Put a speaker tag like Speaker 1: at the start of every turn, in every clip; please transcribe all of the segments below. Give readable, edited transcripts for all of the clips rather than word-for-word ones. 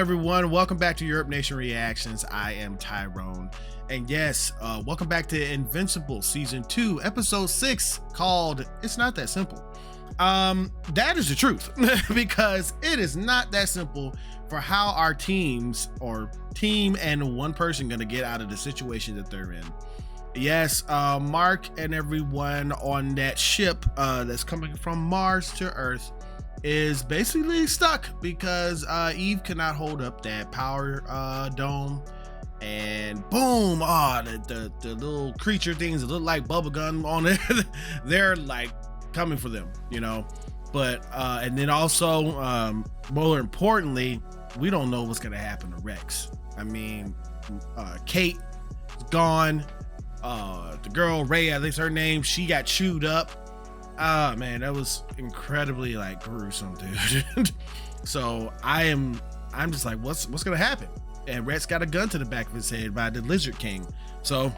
Speaker 1: everyone, welcome back to Europe Nation Reactions. I am Tyrone, and yes, welcome back to Invincible Season 2, Episode 6, called It's Not That Simple. That is the truth, because it is not that simple for how our teams, or team and one person, gonna get out of the situation that they're in. Yes, Mark and everyone on that ship that's coming from Mars to Earth is basically stuck because Eve cannot hold up that power dome, and boom, the little creature things that look like bubblegum on it, they're like coming for them, you know. But and then also more importantly, we don't know what's gonna happen to Rex. I mean, Kate is gone, the girl Ray, I think's her name, she got chewed up. Man, that was incredibly like gruesome, dude. So I'm just like, what's gonna happen? And Rex got a gun to the back of his head by the Lizard King. So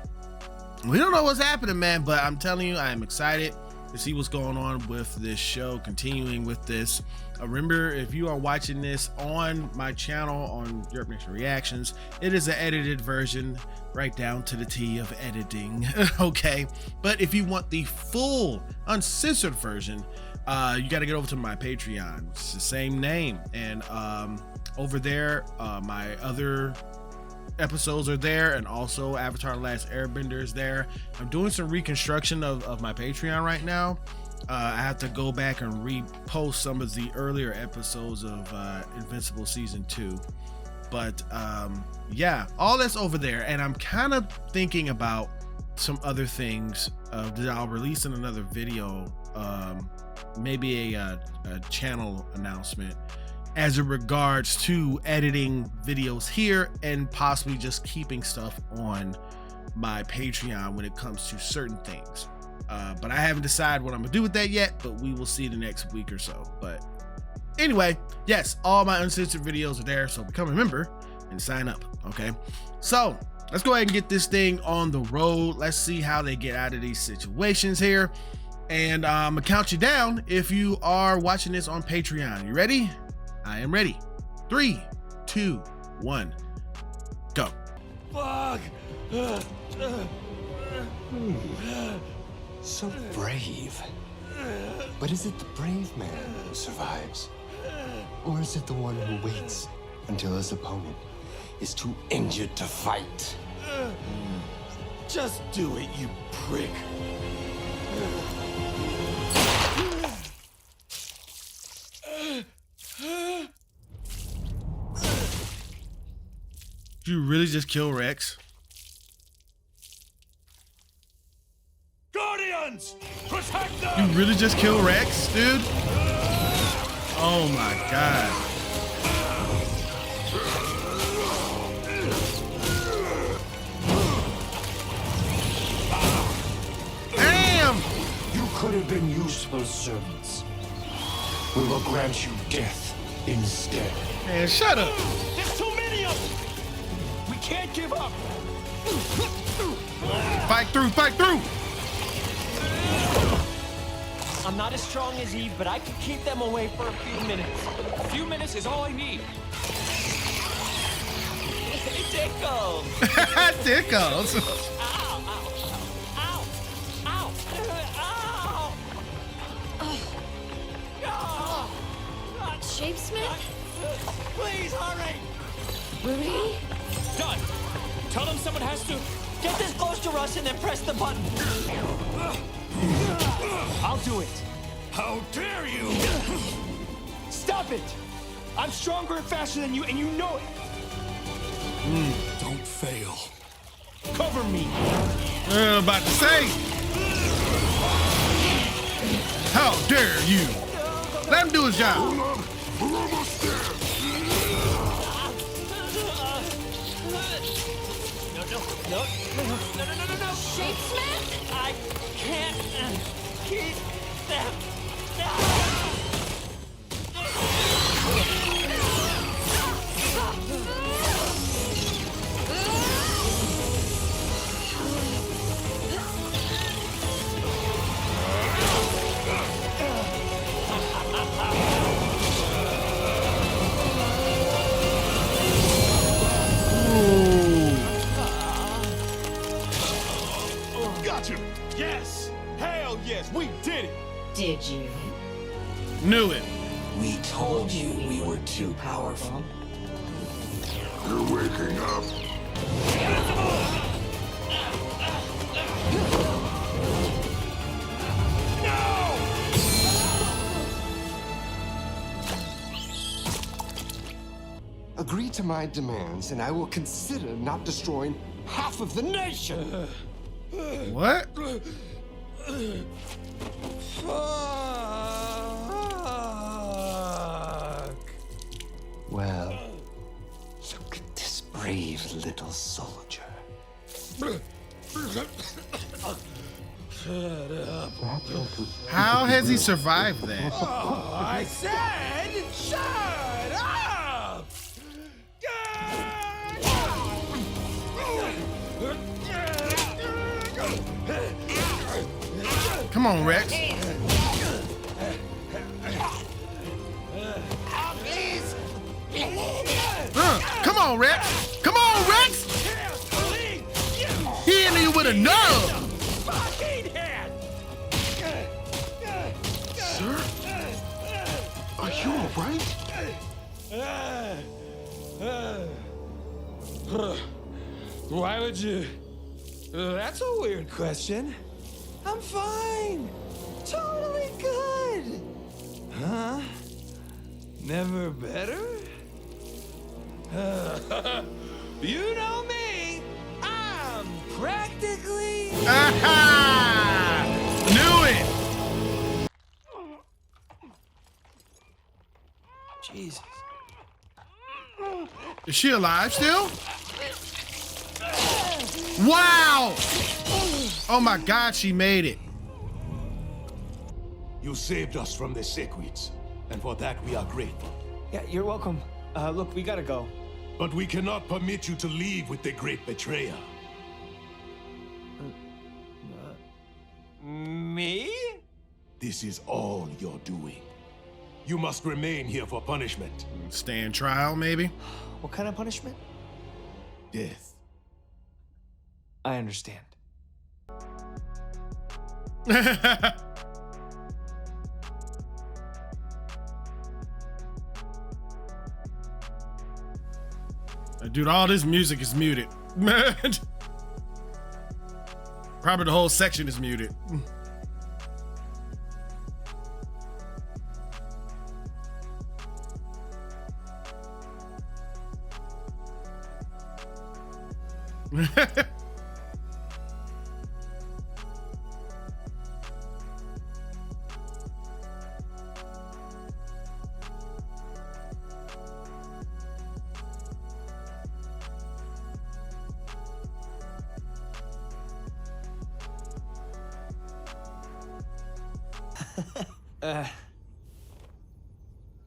Speaker 1: we don't know what's happening, man, but I'm telling you, I am excited to see what's going on with this show, continuing with this. Remember, if you are watching this on my channel on Europe Nation Reactions, it is an edited version, right down to the T of editing. Okay, but if you want the full uncensored version, you got to get over to my Patreon. It's the same name, and over there, my other episodes are there, and also Avatar: The Last Airbender is there. I'm doing some reconstruction of my Patreon right now. I have to go back and repost some of the earlier episodes of Invincible Season 2. But yeah, all that's over there, and I'm kind of thinking about some other things that I'll release in another video, maybe a channel announcement as it regards to editing videos here and possibly just keeping stuff on my Patreon when it comes to certain things. But I haven't decided what I'm gonna do with that yet, but we will see the next week or so. But anyway, yes, all my uncensored videos are there, so become a member and sign up. Okay, so let's go ahead and get this thing on the road. Let's see how they get out of these situations here, and I'm gonna count you down if you are watching this on Patreon. You ready? I am ready. 3, 2, 1, go.
Speaker 2: Fuck.
Speaker 3: So brave. But is it the brave man who survives? Or is it the one who waits until his opponent is too injured to fight?
Speaker 2: Just do it, you prick.
Speaker 1: Did you really just kill Rex?
Speaker 2: Guardians, protect them!
Speaker 1: You really just killed Rex, dude? Oh my god. Damn!
Speaker 3: You could have been useful servants. We will grant you death instead.
Speaker 1: Man, shut up.
Speaker 2: There's too many of them! We can't give up!
Speaker 1: Fight through, fight through!
Speaker 4: I'm not as strong as Eve, but I can keep them away for a few minutes.
Speaker 2: A few minutes is all I need.
Speaker 4: It tickles!
Speaker 1: Tickles!
Speaker 4: Ow, ow, ow, ow, ow, ow!
Speaker 5: Shapesmith?
Speaker 4: Please, hurry!
Speaker 5: Marie?
Speaker 4: Done! Tell them someone has to get this close to us and then press the button. I'll do it.
Speaker 2: How dare you!
Speaker 4: Stop it! I'm stronger and faster than you, and you know it!
Speaker 2: Don't fail.
Speaker 4: Cover me!
Speaker 1: I'm about to say. How dare you? Let him do his job.
Speaker 2: We're almost there.
Speaker 4: No.
Speaker 5: Shapesmith?
Speaker 4: I can't keep them down.
Speaker 2: Yes! Hell yes, we did it!
Speaker 5: Did you?
Speaker 1: Knew it.
Speaker 6: We told you we were too powerful.
Speaker 7: You're waking up.
Speaker 3: Agree to my demands, and I will consider not destroying half of the nation.
Speaker 1: What?
Speaker 2: Fuck.
Speaker 3: Well, look at this brave little soldier.
Speaker 1: How has he survived that?
Speaker 2: Oh, I said, shut up!
Speaker 1: Come on, Rex. Come on, Rex. Come on, Rex. He hit you with a nub.
Speaker 3: Sir? Are you all right?
Speaker 2: Why would you? That's a weird question. I'm fine. Totally good. Huh? Never better? You know me. I'm practically.
Speaker 1: Aha! Knew it.
Speaker 2: Jesus.
Speaker 1: Is she alive still? Wow! Oh my God, she made it.
Speaker 2: You saved us from the Sequids, and for that we are grateful.
Speaker 4: Yeah, you're welcome. Look, we gotta go.
Speaker 2: But we cannot permit you to leave with the great betrayer.
Speaker 4: Me?
Speaker 2: This is all you're doing. You must remain here for punishment.
Speaker 1: Stand trial, maybe?
Speaker 4: What kind of punishment?
Speaker 2: Death.
Speaker 4: I understand.
Speaker 1: Dude, all this music is muted. Probably the whole section is muted.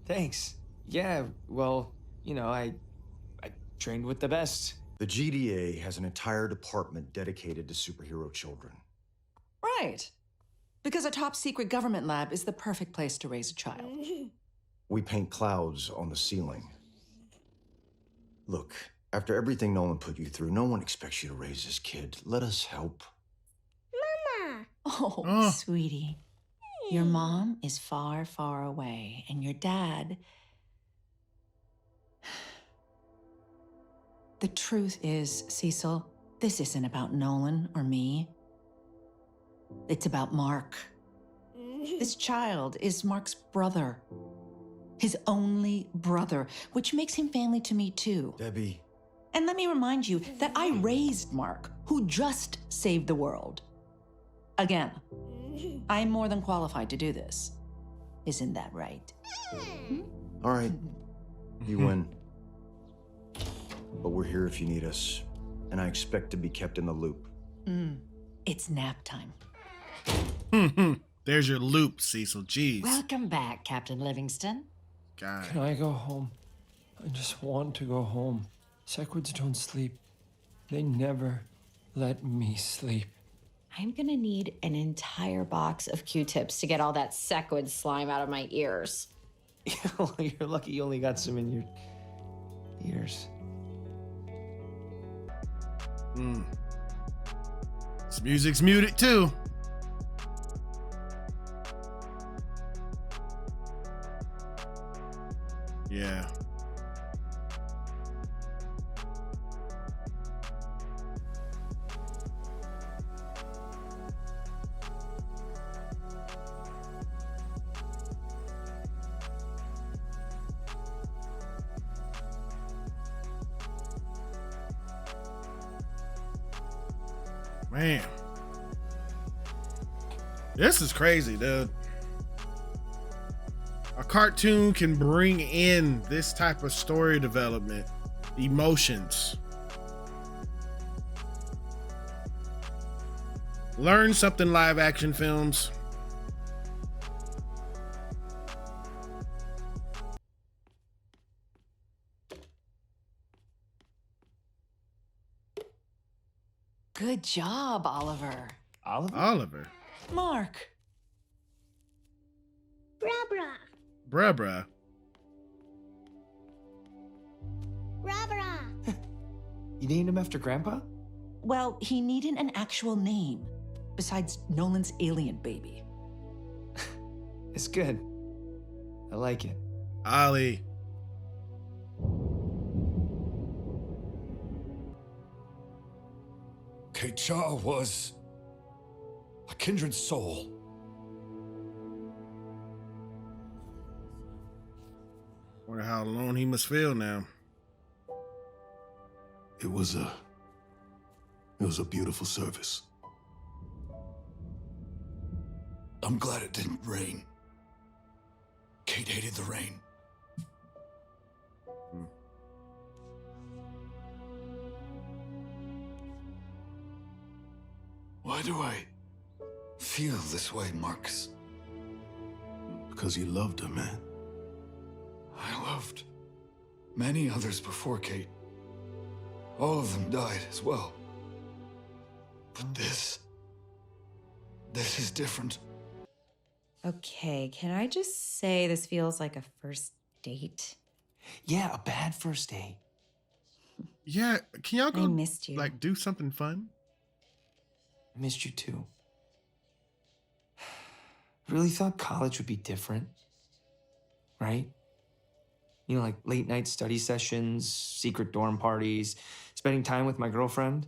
Speaker 4: Thanks. Yeah, well, you know, I trained with the best.
Speaker 8: The GDA has an entire department dedicated to superhero children.
Speaker 9: Right. Because a top secret government lab is the perfect place to raise a child.
Speaker 8: We paint clouds on the ceiling. Look, after everything Nolan put you through, no one expects you to raise this kid. Let us help.
Speaker 9: Oh, sweetie. Your mom is far, far away, and your dad... The truth is, Cecil, this isn't about Nolan or me. It's about Mark. This child is Mark's brother. His only brother, which makes him family to me too.
Speaker 8: Debbie.
Speaker 9: And let me remind you that I raised Mark, who just saved the world. Again, I'm more than qualified to do this. Isn't that right?
Speaker 8: All right, you win. But we're here if you need us, and I expect to be kept in the loop.
Speaker 9: It's nap time.
Speaker 1: There's your loop, Cecil. Jeez.
Speaker 5: Welcome back, Captain Livingston.
Speaker 1: God.
Speaker 10: Can I go home? I just want to go home. Sequids don't sleep. They never let me sleep.
Speaker 5: I'm gonna need an entire box of Q-tips to get all that sequid slime out of my ears.
Speaker 4: Well, you're lucky you only got some in your ears.
Speaker 1: This music's muted too. Yeah. Man, this is crazy, dude. A cartoon can bring in this type of story development, emotions. Learn something, live action films.
Speaker 9: Good job, Oliver.
Speaker 1: Oliver.
Speaker 9: Mark.
Speaker 11: Brabra.
Speaker 1: Bruh.
Speaker 11: Brabra.
Speaker 4: You named him after Grandpa?
Speaker 9: Well, he needed an actual name besides Nolan's alien baby.
Speaker 4: It's good. I like it.
Speaker 1: Ollie.
Speaker 2: Kate Shaw was a kindred soul.
Speaker 1: Wonder how alone he must feel now.
Speaker 2: It was a beautiful service. I'm glad it didn't rain. Kate hated the rain. Why do I feel this way, Marcus? Because you loved her, man. I loved many others before Kate. All of them died as well. But this is different.
Speaker 12: Okay, can I just say this feels like a first date?
Speaker 4: Yeah, a bad first date.
Speaker 1: Yeah, can y'all go
Speaker 12: I missed you.
Speaker 1: like do something fun?
Speaker 4: I missed you too. I really thought college would be different, right? You know, like late night study sessions, secret dorm parties, spending time with my girlfriend.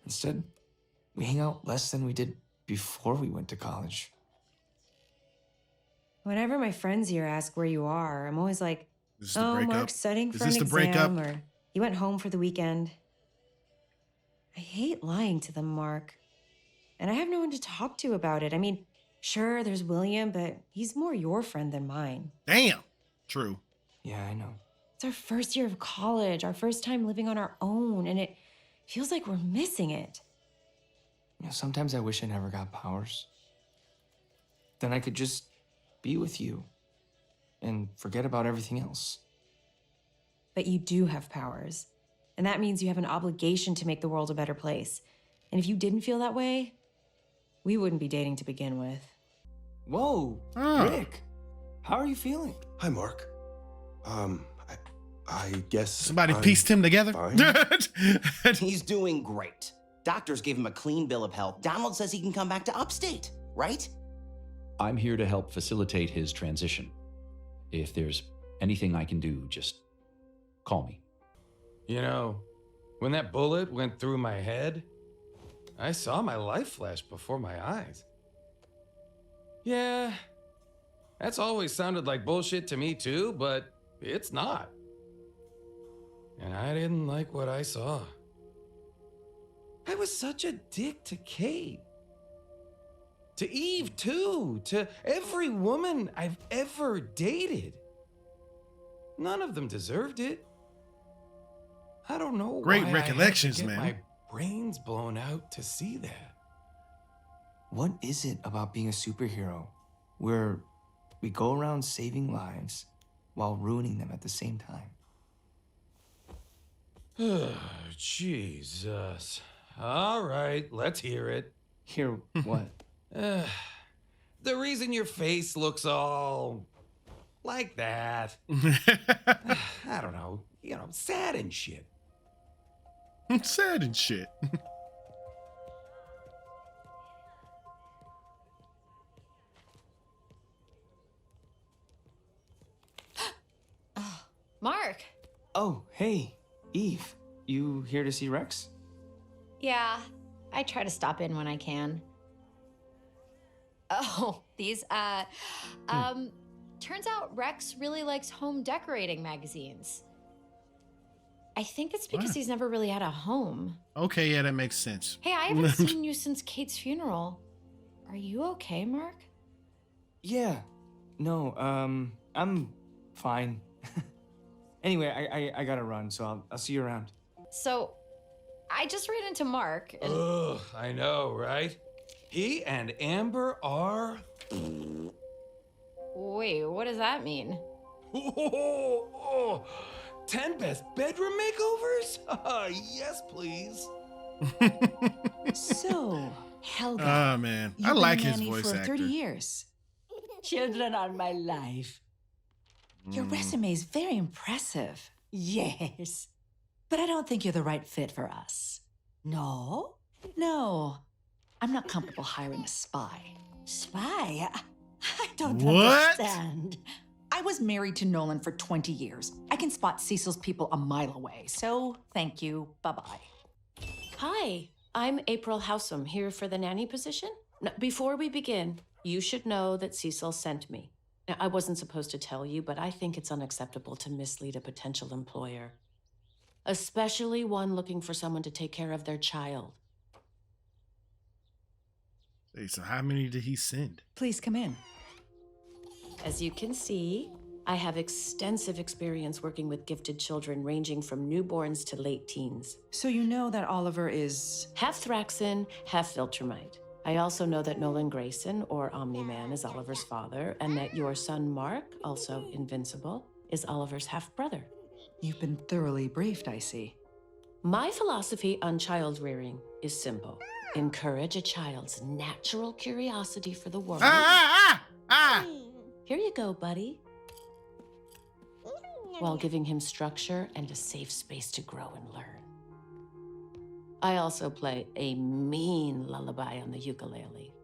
Speaker 4: Instead, we hang out less than we did before we went to college.
Speaker 12: Whenever my friends here ask where you are, I'm always like,
Speaker 1: Is this the
Speaker 12: oh,
Speaker 1: breakup?
Speaker 12: Mark's studying
Speaker 1: Is
Speaker 12: for an
Speaker 1: this the breakup?
Speaker 12: exam, or he went home for the weekend. I hate lying to them, Mark. And I have no one to talk to about it. I mean, sure, there's William, but he's more your friend than mine.
Speaker 1: Damn. True.
Speaker 4: Yeah, I know.
Speaker 12: It's our first year of college, our first time living on our own, and it feels like we're missing it.
Speaker 4: You know, sometimes I wish I never got powers. Then I could just be with you and forget about everything else.
Speaker 12: But you do have powers, and that means you have an obligation to make the world a better place. And if you didn't feel that way, we wouldn't be dating to begin with.
Speaker 4: Whoa, Rick, how are you feeling?
Speaker 3: Hi, Mark. I guess
Speaker 1: Somebody
Speaker 3: I'm
Speaker 1: pieced him together.
Speaker 3: fine.
Speaker 6: He's doing great. Doctors gave him a clean bill of health. Donald says he can come back to upstate, right?
Speaker 13: I'm here to help facilitate his transition. If there's anything I can do, just call me.
Speaker 14: You know, when that bullet went through my head, I saw my life flash before my eyes. Yeah, that's always sounded like bullshit to me too, but it's not. And I didn't like what I saw. I was such a dick to Kate. To Eve, too. To every woman I've ever dated. None of them deserved it. I don't know
Speaker 1: Great
Speaker 14: why
Speaker 1: recollections,
Speaker 14: I had to get
Speaker 1: man.
Speaker 14: my brains blown out to see that.
Speaker 4: What is it about being a superhero where we go around saving lives while ruining them at the same time?
Speaker 14: Jesus. All right, let's hear it.
Speaker 4: Hear what?
Speaker 14: The reason your face looks all like that. I don't know. You know, sad and shit.
Speaker 1: Sad and shit.
Speaker 4: Oh, hey, Eve. You here to see Rex?
Speaker 5: Yeah, I try to stop in when I can. Oh, these, turns out Rex really likes home decorating magazines. I think it's because he's never really had a home.
Speaker 1: Okay, yeah, that makes sense.
Speaker 5: Hey, I haven't seen you since Kate's funeral. Are you okay, Mark?
Speaker 4: Yeah. No, I'm fine. Anyway, I gotta run, so I'll see you around.
Speaker 5: So, I just ran into Mark. And...
Speaker 14: Ugh, I know, right? He and Amber are...
Speaker 5: Wait, what does that mean?
Speaker 14: 10 best bedroom makeovers? Yes, please.
Speaker 9: So, Helga.
Speaker 1: Oh, man. I like his voice
Speaker 9: for
Speaker 1: actor.
Speaker 9: 30 years.
Speaker 11: Children are my life.
Speaker 9: Your resume is very impressive.
Speaker 11: Yes.
Speaker 9: But I don't think you're the right fit for us.
Speaker 11: No?
Speaker 9: No. I'm not comfortable hiring a spy.
Speaker 11: Spy? I don't
Speaker 1: What?
Speaker 11: understand.
Speaker 9: I was married to Nolan for 20 years. I can spot Cecil's people a mile away. So, thank you. Bye-bye.
Speaker 15: Hi, I'm April Howsam, here for the nanny position. Now, before we begin, you should know that Cecil sent me. Now, I wasn't supposed to tell you, but I think it's unacceptable to mislead a potential employer, especially one looking for someone to take care of their child.
Speaker 1: Hey, so how many did he send?
Speaker 9: Please come in.
Speaker 15: As you can see, I have extensive experience working with gifted children ranging from newborns to late teens.
Speaker 9: So you know that Oliver is...
Speaker 15: Half Thraxan, half Viltrumite. I also know that Nolan Grayson, or Omni-Man, is Oliver's father, and that your son Mark, also Invincible, is Oliver's half-brother.
Speaker 9: You've been thoroughly briefed, I see.
Speaker 15: My philosophy on child rearing is simple. Encourage a child's natural curiosity for the world. Here you go, buddy. While giving him structure and a safe space to grow and learn. I also play a mean lullaby on the ukulele.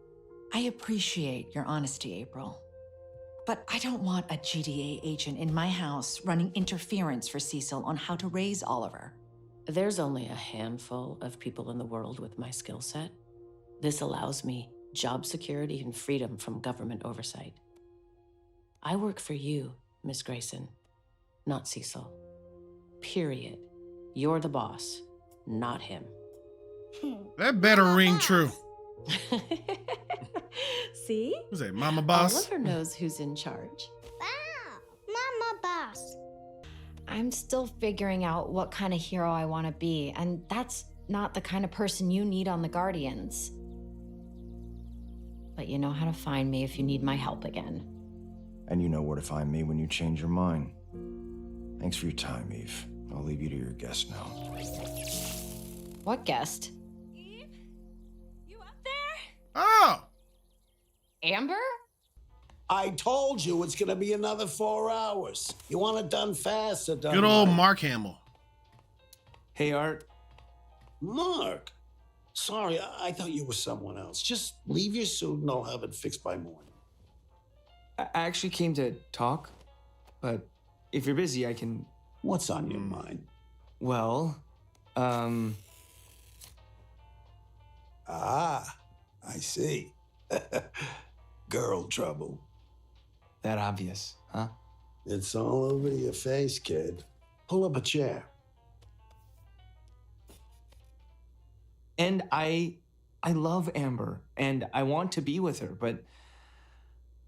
Speaker 9: I appreciate your honesty, April. But I don't want a GDA agent in my house running interference for Cecil on how to raise Oliver.
Speaker 15: There's only a handful of people in the world with my skill set. This allows me job security and freedom from government oversight. I work for you, Miss Grayson, not Cecil. Period. You're the boss, not him.
Speaker 1: That better ring true.
Speaker 15: See?
Speaker 1: Who's that, Mama Boss?
Speaker 15: Oliver knows who's in charge.
Speaker 5: Mama Boss. I'm still figuring out what kind of hero I want to be, and that's not the kind of person you need on the Guardians. But you know how to find me if you need my help again.
Speaker 8: And you know where to find me when you change your mind. Thanks for your time, Eve. I'll leave you to your guest now.
Speaker 5: What guest?
Speaker 11: Eve? You up there?
Speaker 1: Oh!
Speaker 5: Amber?
Speaker 16: I told you it's gonna be another 4 hours. You want it done fast or done
Speaker 1: Good old
Speaker 16: right?
Speaker 1: Mark Hamill.
Speaker 4: Hey, Art.
Speaker 16: Mark. Sorry, I thought you were someone else. Just leave your suit and I'll have it fixed by morning.
Speaker 4: I actually came to talk, but if you're busy, I can...
Speaker 16: What's on your mind?
Speaker 4: Well,
Speaker 16: Ah, I see. Girl trouble.
Speaker 4: That obvious, huh?
Speaker 16: It's all over your face, kid. Pull up a chair.
Speaker 4: And I love Amber, and I want to be with her, but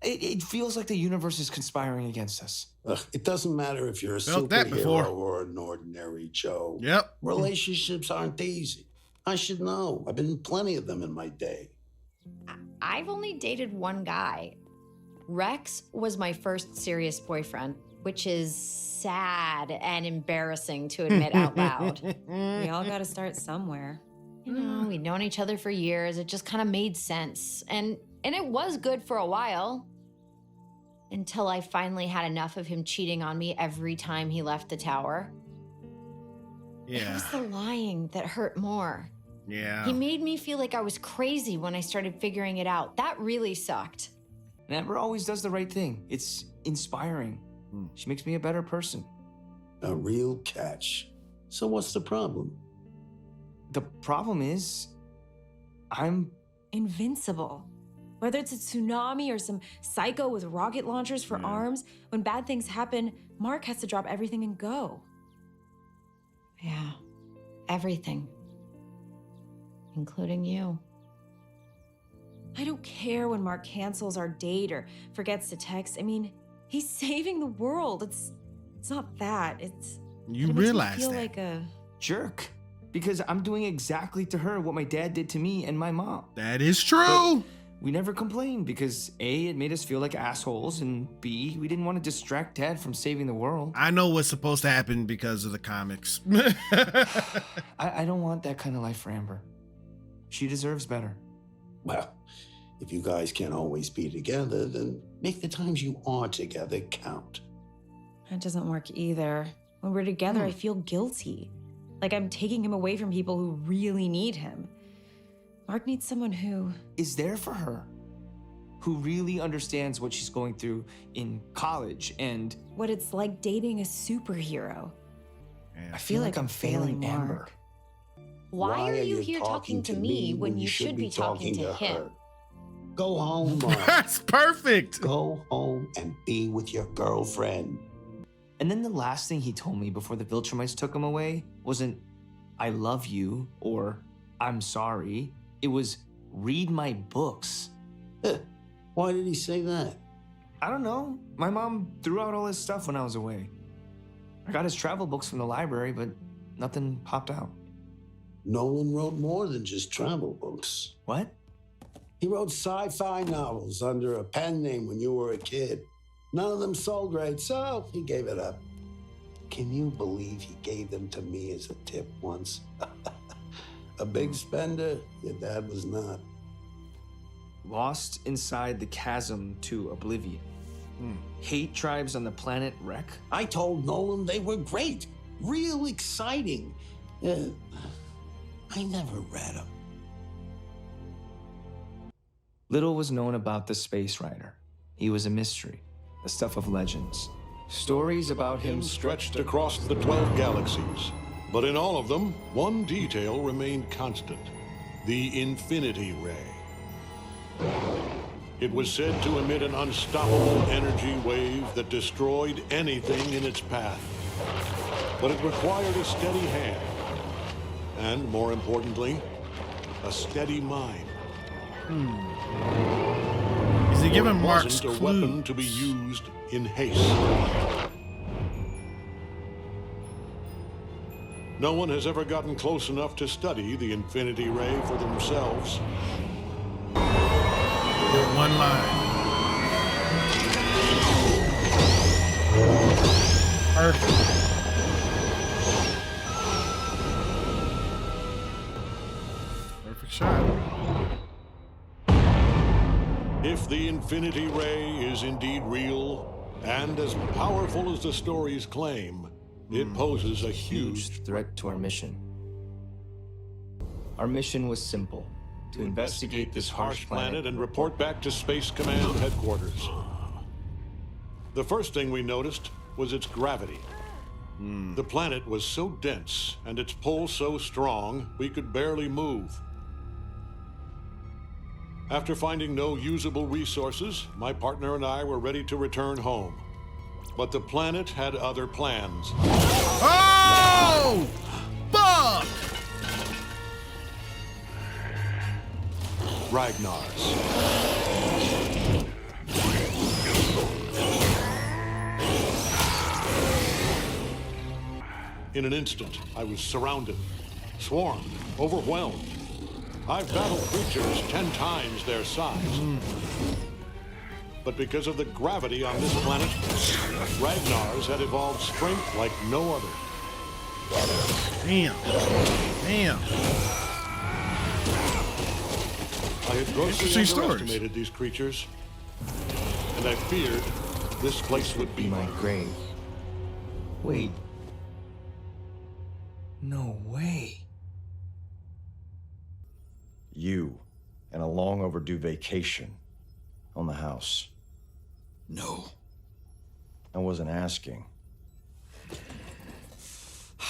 Speaker 4: it feels like the universe is conspiring against us.
Speaker 16: Ugh, it doesn't matter if you're a
Speaker 1: Felt that before.
Speaker 16: superhero or an ordinary Joe.
Speaker 1: Yep.
Speaker 16: Relationships aren't easy. I should know. I've been in plenty of them in my day.
Speaker 5: I've only dated one guy. Rex was my first serious boyfriend, which is sad and embarrassing to admit out loud.
Speaker 12: We all got to start somewhere.
Speaker 5: You know, we'd known each other for years. It just kind of made sense. And it was good for a while. Until I finally had enough of him cheating on me every time he left the tower. It was the lying that hurt more.
Speaker 1: Yeah.
Speaker 5: He made me feel like I was crazy when I started figuring it out. That really sucked.
Speaker 4: And Amber always does the right thing. It's inspiring. She makes me a better person.
Speaker 16: A real catch. So what's the problem?
Speaker 4: The problem is, I'm
Speaker 12: Invincible. Whether it's a tsunami or some psycho with rocket launchers for arms, when bad things happen, Mark has to drop everything and go.
Speaker 5: Yeah, everything. Including you.
Speaker 12: I don't care when Mark cancels our date or forgets to text. I mean, he's saving the world. It's not that. It's
Speaker 1: You
Speaker 12: it makes me
Speaker 1: realize
Speaker 12: feel
Speaker 1: that.
Speaker 12: like a
Speaker 4: jerk. Because I'm doing exactly to her what my dad did to me and my mom.
Speaker 1: That is true.
Speaker 4: But we never complained because A, it made us feel like assholes, and B, we didn't want to distract Dad from saving the world.
Speaker 1: I know what's supposed to happen because of the comics.
Speaker 4: I don't want that kind of life for Amber. She deserves better.
Speaker 16: Well, if you guys can't always be together, then make the times you are together count.
Speaker 12: That doesn't work either. When we're together, I feel guilty. Like I'm taking him away from people who really need him. Mark needs someone who
Speaker 4: is there for her, who really understands what she's going through in college and
Speaker 12: what it's like dating a superhero.
Speaker 4: I feel like I'm failing Amber.
Speaker 12: Mark.
Speaker 5: Why are you here talking to me when you should be talking to him?
Speaker 16: her? Go home, Mark.
Speaker 1: That's perfect.
Speaker 16: Go home and be with your girlfriend.
Speaker 4: And then the last thing he told me before the Viltrumites took him away wasn't, I love you, or I'm sorry. It was, read my books.
Speaker 16: Why did he say that?
Speaker 4: I don't know. My mom threw out all his stuff when I was away. I got his travel books from the library, but nothing popped out.
Speaker 16: Nolan wrote more than just travel books.
Speaker 4: What?
Speaker 16: He wrote sci-fi novels under a pen name when you were a kid. None of them sold great, so he gave it up. Can you believe he gave them to me as a tip once? A big spender? Your dad was not.
Speaker 4: Lost inside the chasm to oblivion. Hate tribes on the planet Wreck?
Speaker 16: I told Nolan they were great. Real exciting. I never read them.
Speaker 4: Little was known about the Space Rider. He was a mystery, the stuff of legends. Stories about him
Speaker 17: stretched across the 12 galaxies. But in all of them, one detail remained constant: the Infinity Ray. It was said to emit an unstoppable energy wave that destroyed anything in its path. But it required a steady hand, and more importantly, a steady mind.
Speaker 1: Is he giving
Speaker 17: It
Speaker 1: Mark's
Speaker 17: wasn't a
Speaker 1: clues?
Speaker 17: weapon to be used in haste. No one has ever gotten close enough to study the Infinity Ray for themselves.
Speaker 1: One line. Perfect. Perfect shot.
Speaker 17: If the Infinity Ray is indeed real, and as powerful as the stories claim, it poses a huge
Speaker 4: threat to our mission. Our mission was simple: to investigate this harsh planet
Speaker 17: and report back to Space Command headquarters. The first thing we noticed was its gravity. The planet was so dense and its pull so strong, we could barely move. After finding no usable resources, my partner and I were ready to return home. But the planet had other plans.
Speaker 1: Oh! Fuck!
Speaker 17: Ragnar's. In an instant, I was surrounded, swarmed, overwhelmed. I've battled creatures 10 times their size. But because of the gravity on this planet, Ragnar's had evolved strength like no other.
Speaker 1: Damn. Damn.
Speaker 17: I had grossly
Speaker 1: Interesting stories.
Speaker 17: underestimated these creatures, and I feared this place would be my
Speaker 4: grave. Wait. No way.
Speaker 8: You and a long overdue vacation on the house.
Speaker 2: No.
Speaker 8: I wasn't asking.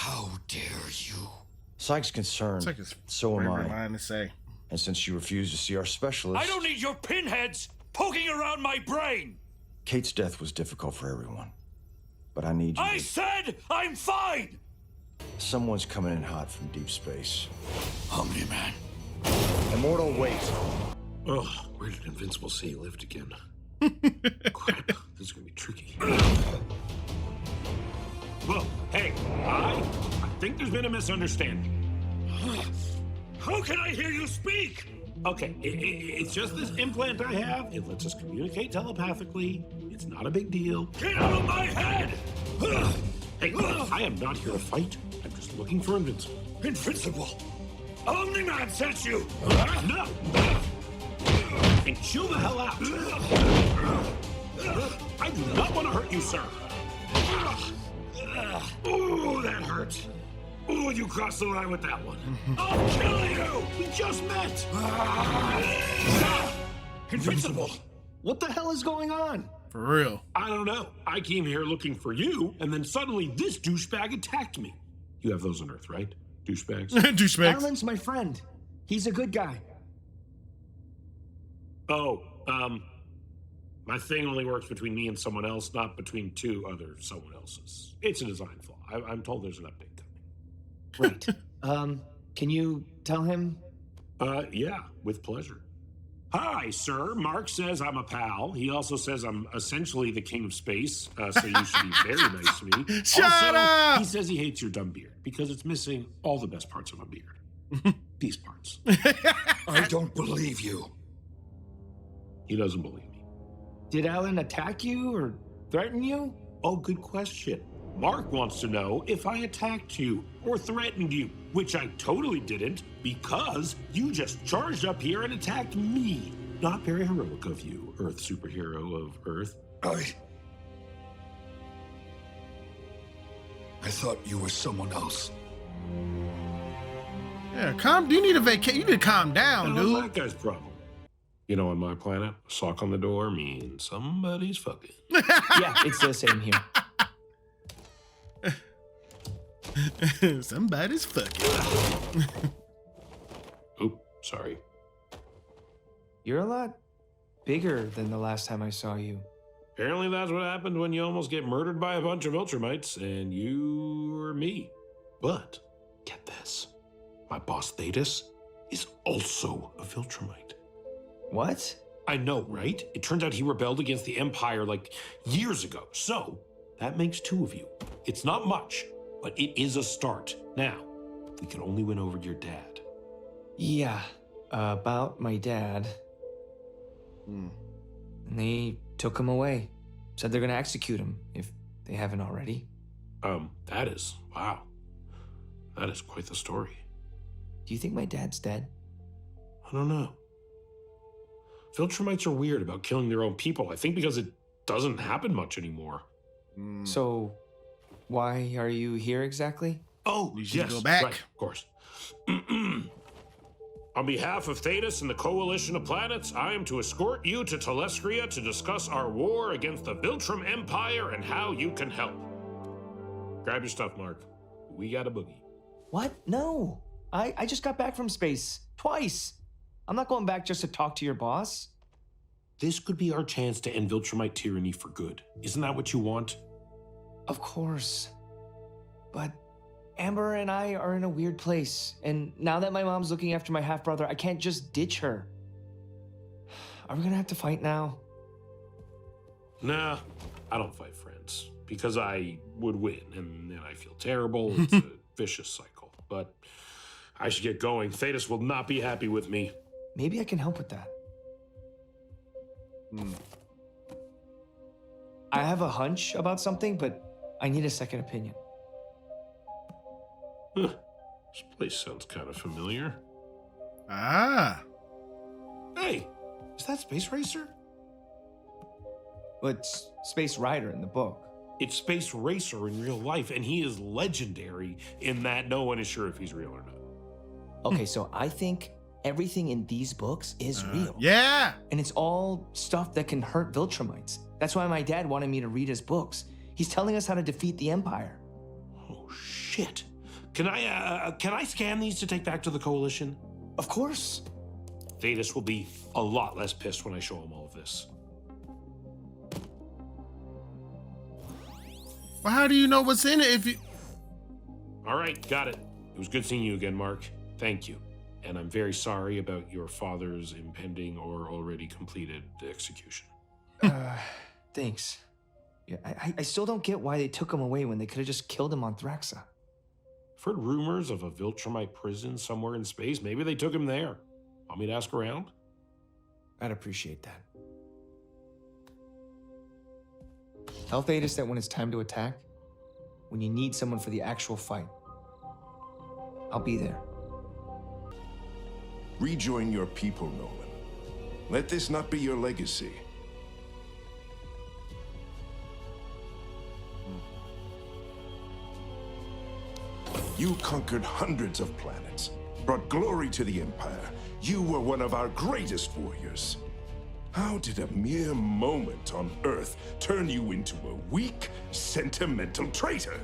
Speaker 2: How dare you?
Speaker 8: Sykes concerned.
Speaker 1: It's like his
Speaker 8: So am
Speaker 1: favorite
Speaker 8: I.
Speaker 1: line to say.
Speaker 8: And since you refuse to see our specialist,
Speaker 18: I don't need your pinheads poking around my brain!
Speaker 8: Kate's death was difficult for everyone. But I need you.
Speaker 18: I said I'm fine!
Speaker 8: Someone's coming in hot from deep space.
Speaker 2: Omni-Man.
Speaker 8: Immortal, wait.
Speaker 17: Oh, where did Invincible say he lived again? Crap, this is gonna be tricky. Well, hey, I think there's been a misunderstanding.
Speaker 18: How can I hear you speak?
Speaker 17: Okay, it's just this implant I have. It lets us communicate telepathically. It's not a big deal.
Speaker 18: Get out of my head!
Speaker 17: Hey, I am not here to fight. I'm just looking for Invincible.
Speaker 18: Invincible! Omni-Man sent you!
Speaker 17: No! And chill the hell out. I do not want to hurt you, sir. Oh, that hurts. Oh, you crossed the line with that one. I'll kill you! We just met!
Speaker 18: Invincible!
Speaker 17: What the hell is going on?
Speaker 1: For real.
Speaker 17: I don't know. I came here looking for you, and then suddenly this douchebag attacked me. You have those on Earth, right? Douchebags?
Speaker 1: Douchebags.
Speaker 4: Alan's my friend. He's a good guy.
Speaker 17: Oh, my thing only works between me and someone else, not between two other someone else's. It's a design flaw. I'm told there's an update coming.
Speaker 4: Right. Can you tell him?
Speaker 17: Yeah, with pleasure. Hi, sir. Mark says I'm a pal. He also says I'm essentially the king of space, so you should be very nice to me.
Speaker 1: Shut up!
Speaker 17: He says he hates your dumb beard because it's missing all the best parts of a beard. These parts.
Speaker 2: I don't believe you.
Speaker 17: He doesn't believe me.
Speaker 4: Did Alan attack you or threaten you?
Speaker 17: Oh, good question. Mark wants to know if I attacked you or threatened you, which I totally didn't because you just charged up here and attacked me. Not very heroic of you, Earth superhero of Earth.
Speaker 2: I thought you were someone else.
Speaker 1: Yeah, you need a vacation. You need to calm down,
Speaker 17: What's
Speaker 1: dude.
Speaker 17: that guy's problem? You know, on my planet, a sock on the door means somebody's fucking.
Speaker 4: Yeah, it's the same here.
Speaker 1: Somebody's fucking.
Speaker 17: Oop, sorry.
Speaker 4: You're a lot bigger than the last time I saw you.
Speaker 17: Apparently that's what happens when you almost get murdered by a bunch of Viltrumites, and you or me. But, get this. My boss Thetis is also a Viltrumite.
Speaker 4: What?
Speaker 17: I know, right? It turns out he rebelled against the Empire like years ago. So, that makes two of you. It's not much, but it is a start. Now, we can only win over your dad.
Speaker 4: Yeah, about my dad. And they took him away. Said they're gonna execute him if they haven't already.
Speaker 17: That is, wow. That is quite the story.
Speaker 4: Do you think my dad's dead?
Speaker 17: I don't know. Viltrumites are weird about killing their own people. I think because it doesn't happen much anymore.
Speaker 4: So, why are you here exactly?
Speaker 17: Oh,
Speaker 1: You should
Speaker 17: yes,
Speaker 1: go back.
Speaker 17: right, of course. On behalf of Thetis and the Coalition of Planets, I am to escort you to Telescria to discuss our war against the Viltrum Empire and how you can help. Grab your stuff, Mark. We got a boogie.
Speaker 4: What? No. I just got back from space. Twice. I'm not going back just to talk to your boss.
Speaker 17: This could be our chance to end Viltrumite tyranny for good. Isn't that what you want?
Speaker 4: Of course. But Amber and I are in a weird place. And now that my mom's looking after my half-brother, I can't just ditch her. Are we gonna have to fight now?
Speaker 17: Nah, I don't fight friends. Because I would win, and then I feel terrible. It's a vicious cycle. But I should get going. Thetis will not be happy with me.
Speaker 4: Maybe I can help with that. I have a hunch about something, but I need a second opinion.
Speaker 17: Huh. This place sounds kind of familiar.
Speaker 1: Ah.
Speaker 17: Hey, is that Space Racer?
Speaker 4: Well, it's Space Rider in the book.
Speaker 17: It's Space Racer in real life, and he is legendary in that no one is sure if he's real or not.
Speaker 4: Okay, so I think everything in these books is real.
Speaker 1: Yeah.
Speaker 4: And it's all stuff that can hurt Viltrumites. That's why my dad wanted me to read his books. He's telling us how to defeat the Empire.
Speaker 17: Oh, shit.
Speaker 19: Can I scan these to take back to the Coalition?
Speaker 4: Of course.
Speaker 19: Thetis will be a lot less pissed when I show him all of this.
Speaker 1: Well, how do you know what's in it if you...
Speaker 19: All right, got it. It was good seeing you again, Mark. Thank you. And I'm very sorry about your father's impending or already completed execution.
Speaker 4: Thanks. Yeah, I still don't get why they took him away when they could have just killed him on Thraxa.
Speaker 19: I've heard rumors of a Viltrumite prison somewhere in space. Maybe they took him there. Want me to ask around?
Speaker 4: I'd appreciate that. Tell Thetis that when it's time to attack, when you need someone for the actual fight, I'll be there.
Speaker 7: Rejoin your people, Nolan. Let this not be your legacy. You conquered hundreds of planets, brought glory to the Empire. You were one of our greatest warriors. How did a mere moment on Earth turn you into a weak, sentimental traitor?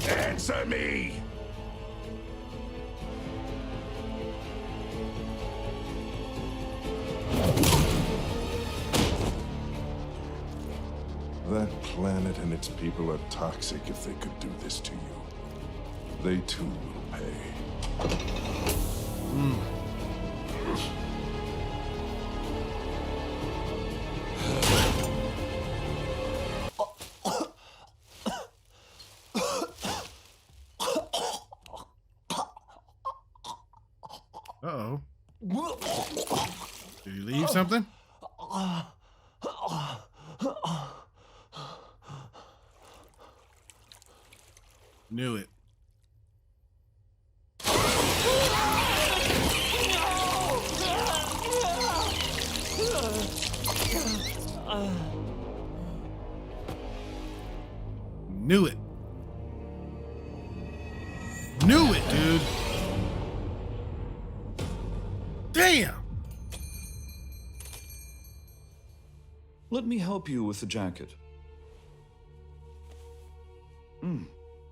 Speaker 7: Answer me! That planet and its people are toxic. If they could do this to you, they too will pay.
Speaker 1: Uh-oh. Did you leave something? Knew it. Knew it. Knew it, dude. Damn.
Speaker 20: Let me help you with the jacket.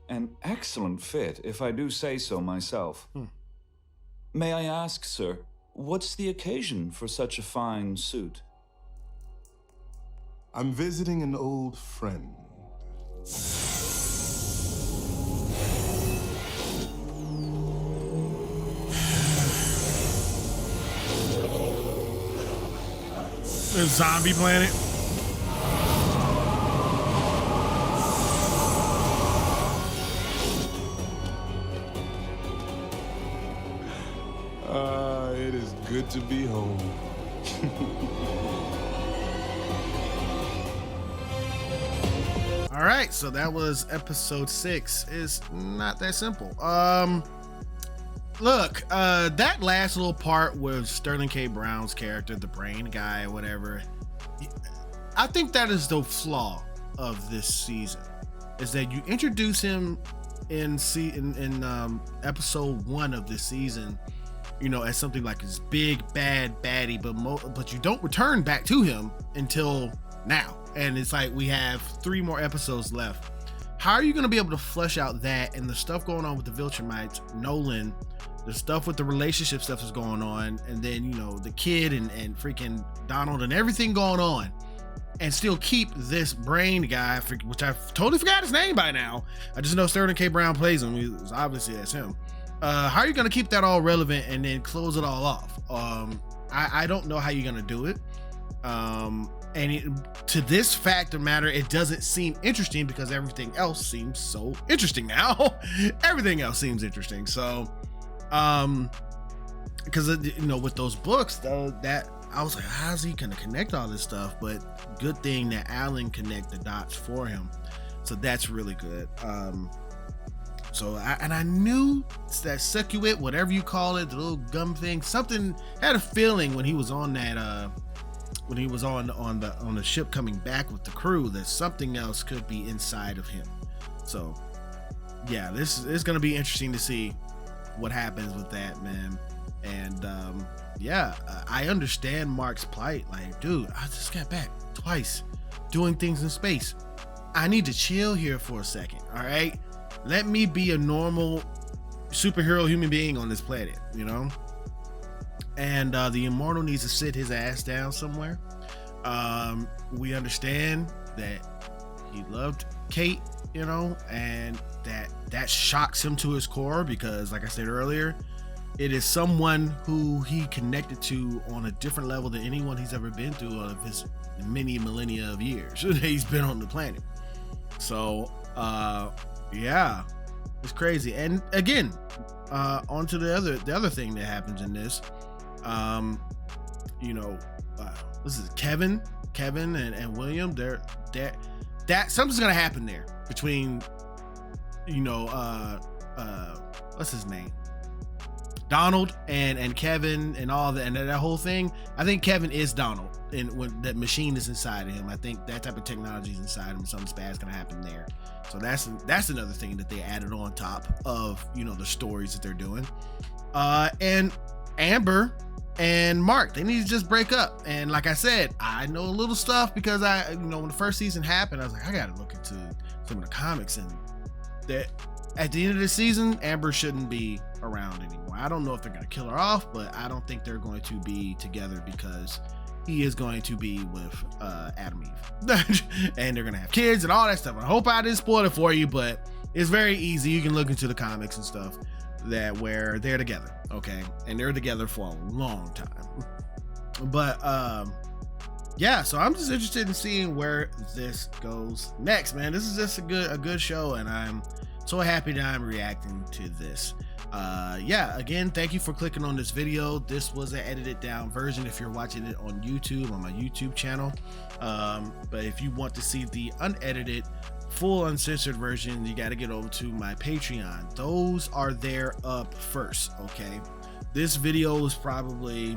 Speaker 20: An excellent fit, if I do say so myself. May I ask, sir, what's the occasion for such a fine suit?
Speaker 7: I'm visiting an old friend.
Speaker 1: The zombie planet.
Speaker 7: It is good to be home.
Speaker 1: All right, so that was episode 6. It's not that simple. Look, that last little part was Sterling K. Brown's character, the brain guy or whatever. I think that is the flaw of this season, is that you introduce him in episode 1 of this season, you know, as something like this big bad baddie, but you don't return back to him until now, and it's like we have 3 more episodes left. How are you going to be able to flesh out that and the stuff going on with the Viltrumites, Nolan, the stuff with the relationship stuff that's going on, and then, you know, the kid and freaking Donald and everything going on, and still keep this brain guy, which I've totally forgot his name by now. I just know Sterling K. Brown plays him. Obviously that's him. How are you going to keep that all relevant and then close it all off? I don't know how you're going to do it. To this fact of matter, it doesn't seem interesting because everything else seems so interesting now. Everything else seems interesting. So, because, you know, with those books though, that I was like, how's he going to connect all this stuff? But good thing that Alan connect the dots for him. So that's really good. So I knew that succulent, whatever you call it, the little gum thing, something, had a feeling when he was on that, when he was on the ship coming back with the crew, that something else could be inside of him. So yeah, this is going to be interesting to see what happens with that, man. And yeah, I understand Mark's plight. Like, dude, I just got back twice doing things in space. I need to chill here for a second. All right. Let me be a normal superhero human being on this planet, you know? And the Immortal needs to sit his ass down somewhere. We understand that he loved Kate, you know, and that shocks him to his core because, like I said earlier, it is someone who he connected to on a different level than anyone he's ever been through of his many millennia of years that he's been on the planet. So, yeah, it's crazy. And again, on to the other thing that happens in this. You know, this is Kevin and William. That something's gonna happen there between, you know, what's his name, Donald and Kevin and all that, and that whole thing. I think Kevin is Donald, and when that machine is inside of him, I think that type of technology is inside him. Something bad's gonna happen there. So that's another thing that they added on top of, you know, the stories that they're doing. And Amber and Mark, they need to just break up. And like I said, I know a little stuff because when the first season happened, I was like, I gotta look into some of the comics, and that at the end of the season, Amber shouldn't be around anymore. I don't know if they're gonna kill her off, but I don't think they're going to be together because he is going to be with Adam Eve and they're gonna have kids and all that stuff. I hope I didn't spoil it for you, but it's very easy. You can look into the comics and stuff that where they're together, okay, and they're together for a long time. But yeah, so I'm just interested in seeing where this goes next, man. This is just a good show, and I'm so happy that I'm reacting to this. Yeah, again, thank you for clicking on this video. This was an edited down version if you're watching it on YouTube, on my YouTube channel. But if you want to see the unedited, full uncensored version, you got to get over to my Patreon. Those are there up first, okay? This video is probably,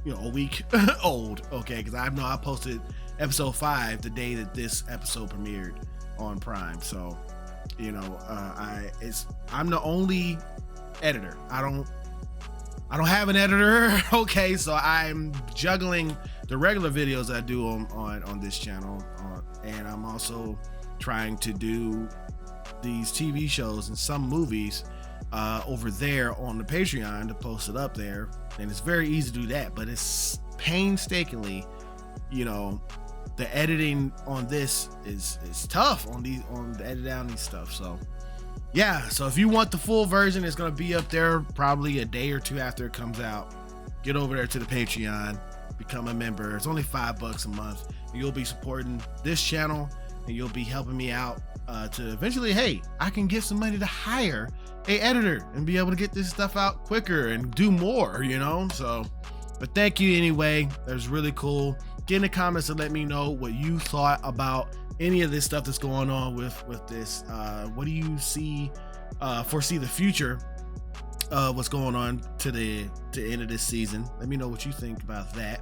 Speaker 1: you know, a week old, okay? Because I know I posted episode 5 the day that this episode premiered on Prime. So, you know, I'm the only editor. I don't have an editor, okay? So I'm juggling the regular videos I do on this channel, and I'm also trying to do these TV shows and some movies over there on the Patreon to post it up there. And it's very easy to do that, but it's painstakingly, you know, the editing on this is tough on the edit down these stuff. So yeah, so if you want the full version, it's gonna be up there probably a day or two after it comes out. Get over there to the Patreon, become a member. It's only $5 a month. You'll be supporting this channel, and you'll be helping me out to eventually, hey, I can get some money to hire a editor and be able to get this stuff out quicker and do more, you know? So, but thank you anyway. That was really cool. Get in the comments and let me know what you thought about any of this stuff that's going on with this. What do you foresee the future of what's going on to the end of this season? Let me know what you think about that.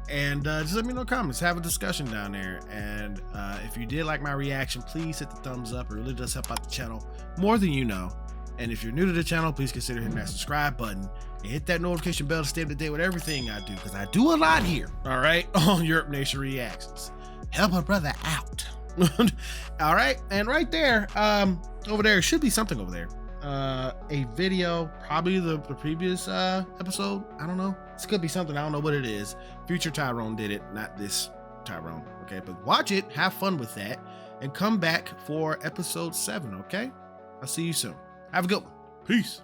Speaker 1: And just let me know in the comments. Have a discussion down there. And if you did like my reaction, please hit the thumbs up. It really does help out the channel more than you know. And if you're new to the channel, please consider hitting that subscribe button and hit that notification bell to stay up to date with everything I do, because I do a lot here, all right, on YURP Nation Reactions. Help a brother out. All right, and right there, over there should be something over there. A video, probably the previous episode. I don't know. This could be something. I don't know what it is. Future Tyrone did it, not this Tyrone. Okay, but watch it, have fun with that, and come back for episode 7. Okay, I'll see you soon. Have a good one. Peace.